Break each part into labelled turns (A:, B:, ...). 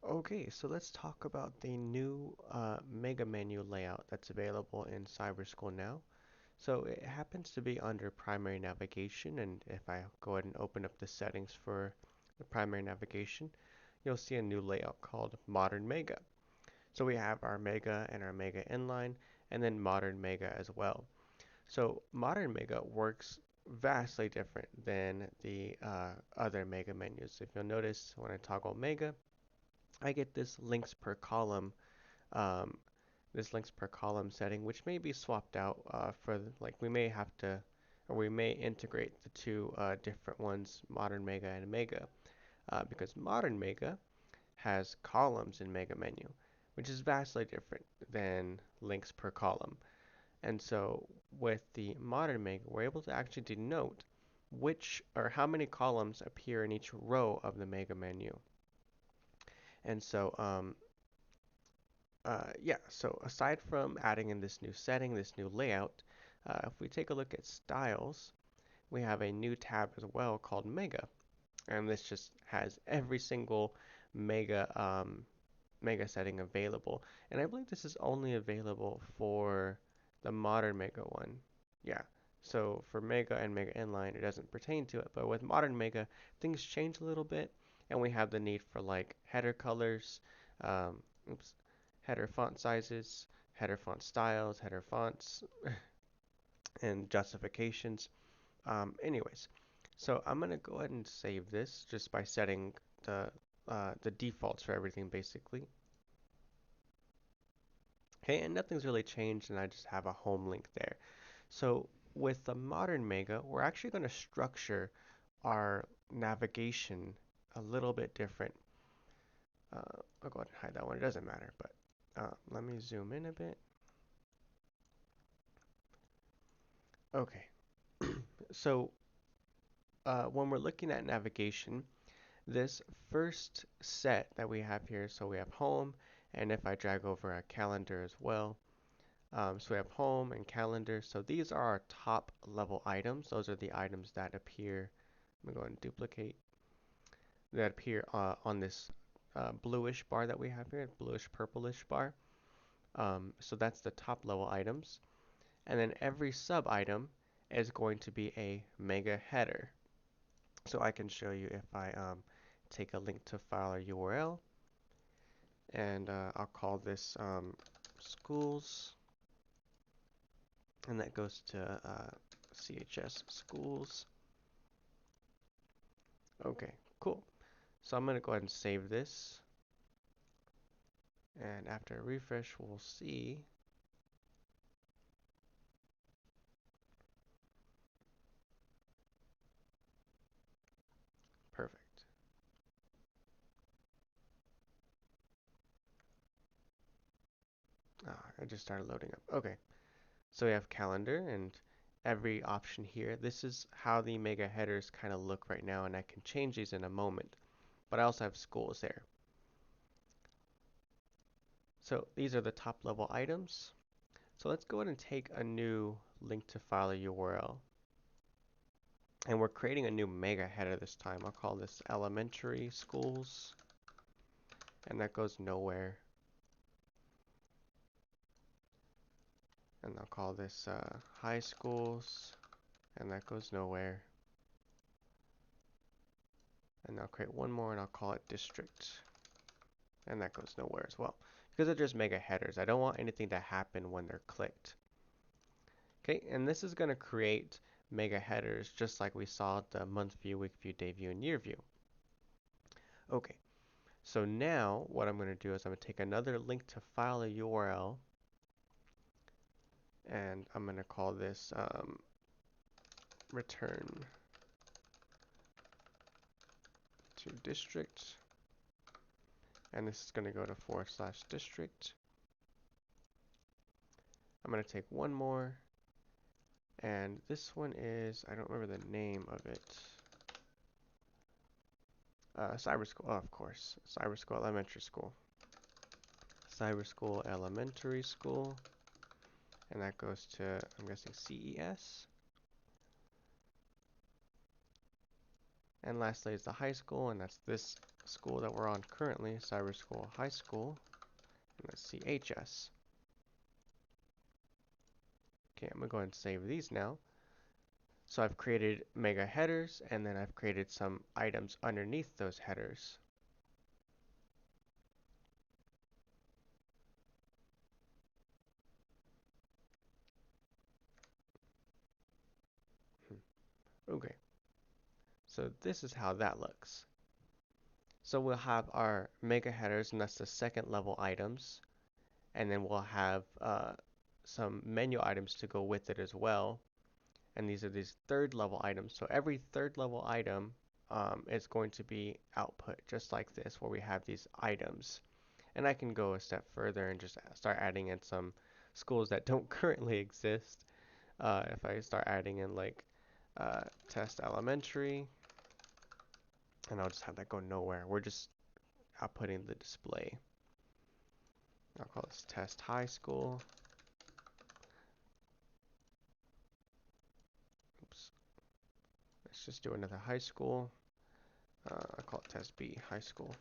A: Okay, so let's talk about the new mega menu layout that's available in Cyberschool now. So it happens to be under primary navigation, and if I go ahead and open up the settings for the primary navigation, you'll see a new layout called Modern Mega. So we have our Mega and our Mega inline, and then Modern Mega as well. So Modern Mega works vastly different than the other Mega menus. If you'll notice, when I toggle Mega, I get um, this links per column setting, which may be swapped out like we may have to, or we may integrate the two different ones, Modern Mega and Mega, because Modern Mega has columns in Mega Menu, which is vastly different than links per column. And so with the Modern Mega, we're able to actually denote which or how many columns appear in each row of the Mega Menu. And so yeah, so aside from adding in this new setting, this new layout, if we take a look at styles, we have a new tab as well called Mega, and this just has every single Mega Mega setting available. And I believe this is only available for the modern Mega one. Yeah. So for Mega and Mega Inline, it doesn't pertain to it, but with modern Mega, things change a little bit, and we have the need for like header colors, um, oops, header font sizes, header font styles, header fonts, and justifications. Anyways, so I'm gonna go ahead and save this just by setting the defaults for everything basically. Okay, and nothing's really changed, and I just have a home link there. So with the modern Mega, we're actually going to structure our navigation a little bit different. I'll go ahead and hide that one. It doesn't matter, but let me zoom in a bit. Okay, so when we're looking at navigation, this first set that we have here, so we have home, and if I drag over a calendar as well, so we have home and calendar. So these are our top level items. Those are the items that appear. I'm going to go and duplicate that appear on this bluish bar that we have here, bluish purplish bar. So that's the top level items. And then every sub item is going to be a mega header. So I can show you if I take a link to file or URL, and I'll call this schools, and that goes to CHS schools. Okay, cool. So I'm going to go ahead and save this. And after a refresh, we'll see. Perfect. I just started loading up. Okay, so we have calendar and every option here. This is how the mega headers kind of look right now, and I can change these in a moment. But I also have schools there. So these are the top level items. So let's go ahead and take a new link to file URL. And we're creating a new mega header this time. I'll call this elementary schools, and that goes nowhere. And I'll call this high schools, and that goes nowhere. And I'll create one more, and I'll call it district, and that goes nowhere as well. Because they're just mega headers. I don't want anything to happen when they're clicked. Okay, and this is going to create mega headers just like we saw the month view, week view, day view, and year view. Okay, so now what I'm going to do is I'm going to take another link to file a URL, and I'm going to call this return to district, and this is going to go to / district. I'm going to take one more, and this one is, I don't remember the name of it. Cyberschool, oh, of course. Cyberschool Elementary School. Cyberschool Elementary School. And that goes to, I'm guessing, CES. And lastly is the high school, and that's this school that we're on currently, Cyberschool High School. And let's see, HS. Okay, I'm gonna go ahead and save these now. So I've created mega headers, and then I've created some items underneath those headers. Okay, so this is how that looks. So we'll have our mega headers, and that's the second level items. And then we'll have some menu items to go with it as well. And these are these third level items. So every third level item is going to be output, just like this, where we have these items. And I can go a step further and just start adding in some schools that don't currently exist. If I start adding in like test elementary, and I'll just have that go nowhere. We're just outputting the display. I'll call this test high school. Oops. Let's just do another high school. I call it test B, high school.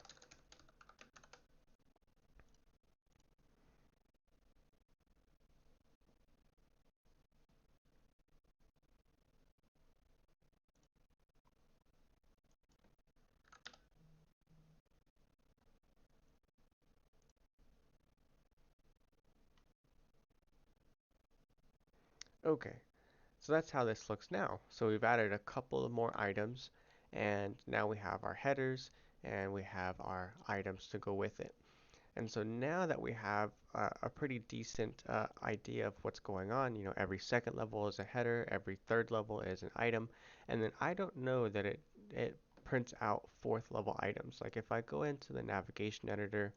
A: Okay, so that's how this looks now. So we've added a couple of more items, and now we have our headers, and we have our items to go with it. And so now that we have a pretty decent idea of what's going on, every second level is a header, every third level is an item, and then I don't know that it prints out fourth level items. Like if I go into the navigation editor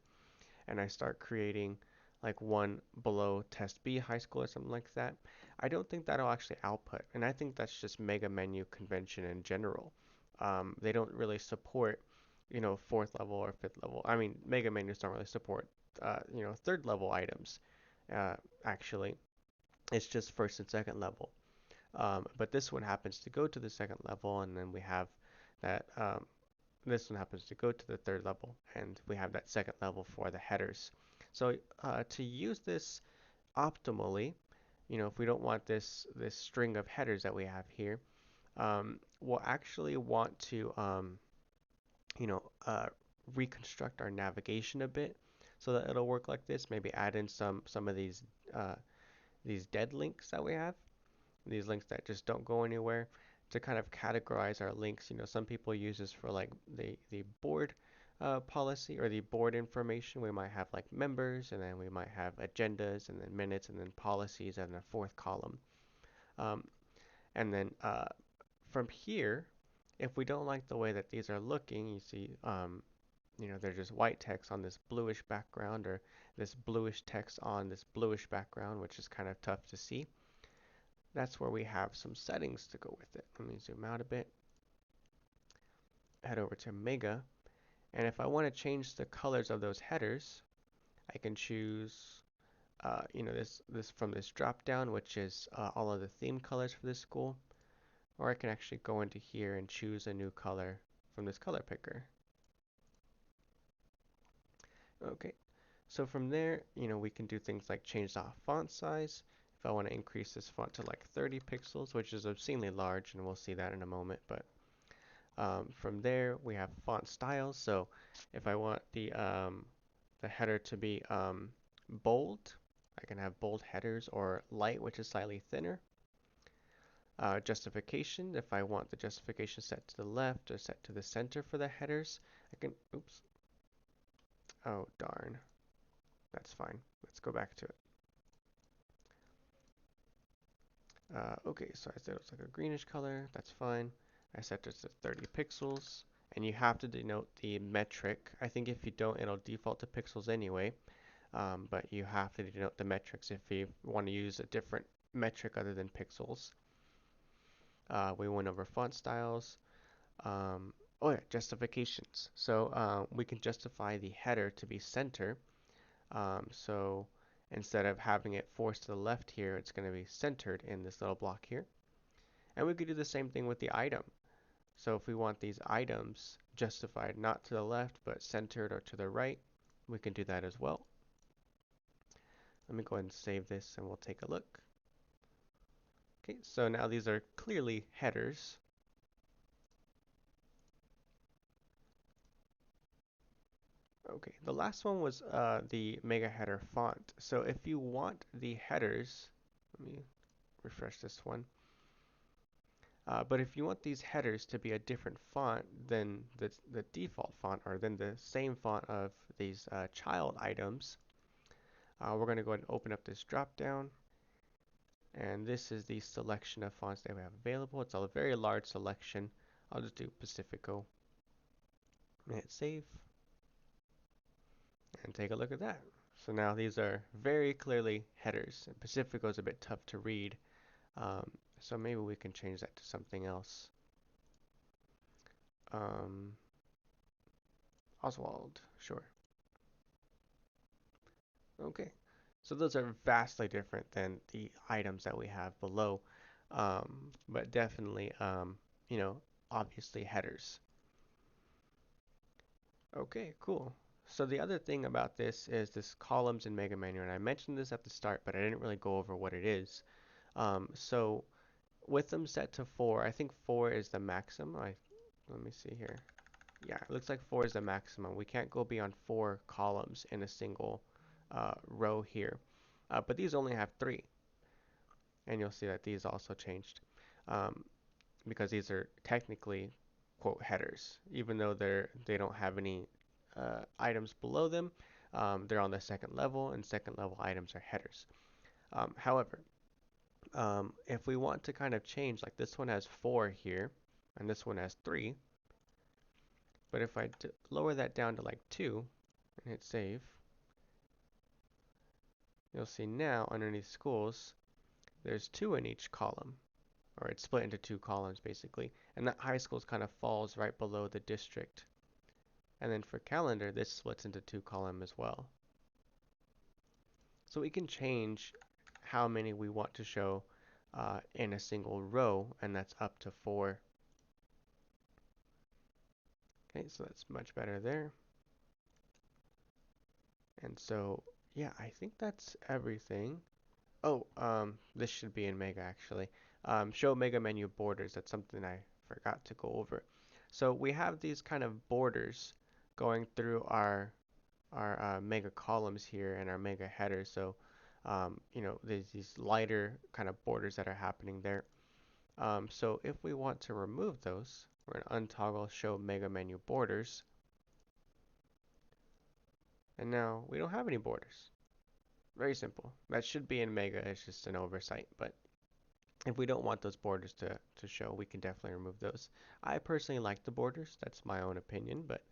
A: and I start creating like one below test B high school or something like that, I don't think that'll actually output. And I think that's just mega menu convention in general. They don't really support, fourth level or fifth level. I mean, mega menus don't really support, third level items. Uh, Actually, it's just first and second level. But this one happens to go to the second level, and then we have that this one happens to go to the third level, and we have that second level for the headers. So to use this optimally, if we don't want this string of headers that we have here, we'll actually want to you know uh, reconstruct our navigation a bit so that it'll work like this. Maybe add in some of these dead links that we have, these links that just don't go anywhere, to kind of categorize our links. Some people use this for like the board policy or the board information. We might have like members, and then we might have agendas, and then minutes, and then policies, and a fourth column. Um, and then from here, if we don't like the way that these are looking, you see, they're just white text on this bluish background, or this bluish text on this bluish background, which is kind of tough to see. That's where we have some settings to go with it. Let me zoom out a bit, head over to Mega, and if I want to change the colors of those headers, I can choose, this from this drop down, which is all of the theme colors for this school, or I can actually go into here and choose a new color from this color picker. Okay, so from there, we can do things like change the font size. If I want to increase this font to like 30 pixels, which is obscenely large, and we'll see that in a moment, but from there, we have font styles. So if I want the header to be bold, I can have bold headers, or light, which is slightly thinner. Justification, if I want the justification set to the left or set to the center for the headers, I can, oops, oh darn, that's fine. Let's go back to it. Okay, so I said it's like a greenish color, that's fine. I set this to 30 pixels, and you have to denote the metric. I think if you don't, it'll default to pixels anyway, but you have to denote the metrics if you want to use a different metric other than pixels. We went over font styles. Oh yeah, justifications. So we can justify the header to be center. So instead of having it forced to the left here, it's going to be centered in this little block here. And we could do the same thing with the item. So if we want these items justified not to the left but centered or to the right, we can do that as well. Let me go ahead and save this and we'll take a look. Okay, so now these are clearly headers. Okay, the last one was the mega header font. So if you want the headers, let me refresh this one. But if you want these headers to be a different font than the default font or than the same font of these child items, we're going to go ahead and open up this drop down. And this is the selection of fonts that we have available. It's a very large selection. I'll just do Pacifico. Hit save and take a look at that. So now these are very clearly headers. And Pacifico is a bit tough to read. Um, so maybe we can change that to something else. Um, Oswald, sure. Okay. So those are vastly different than the items that we have below. But definitely, you know, obviously headers. Okay, cool. So the other thing about this is this columns in Mega Menu, and I mentioned this at the start, but I didn't really go over what it is. So with them set to 4, I think 4 is the maximum. Let me see here. Yeah, it looks like 4 is the maximum. We can't go beyond 4 columns in a single row here. But these only have 3, and you'll see that these also changed um, because these are technically quote headers, even though they don't have any items below them. They're on the second level, and second level items are headers. However, if we want to kind of change, like this one has 4 here, and this one has 3, but if I lower that down to like 2 and hit save, you'll see now underneath schools, there's 2 in each column, or it's split into 2 columns basically, and that high schools kind of falls right below the district. And then for calendar, this splits into 2 columns as well. So we can change how many we want to show in a single row, and that's up to 4. Okay, so that's much better there. And so, yeah, I think that's everything. Oh, this should be in Mega actually. Show Mega menu borders. That's something I forgot to go over. So we have these kind of borders going through our Mega columns here and our Mega headers. So, you know, there's these lighter kind of borders that are happening there. So if we want to remove those, we're going to untoggle Show Mega Menu Borders. And now we don't have any borders. Very simple. That should be in Mega. It's just an oversight. But if we don't want those borders to show, we can definitely remove those. I personally like the borders. That's my own opinion. But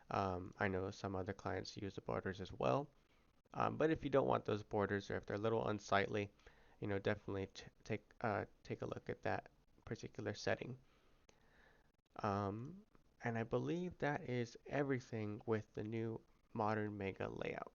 A: I know some other clients use the borders as well. But if you don't want those borders or if they're a little unsightly, you know, definitely take a look at that particular setting. Um, and I believe that is everything with the new modern Mega layout.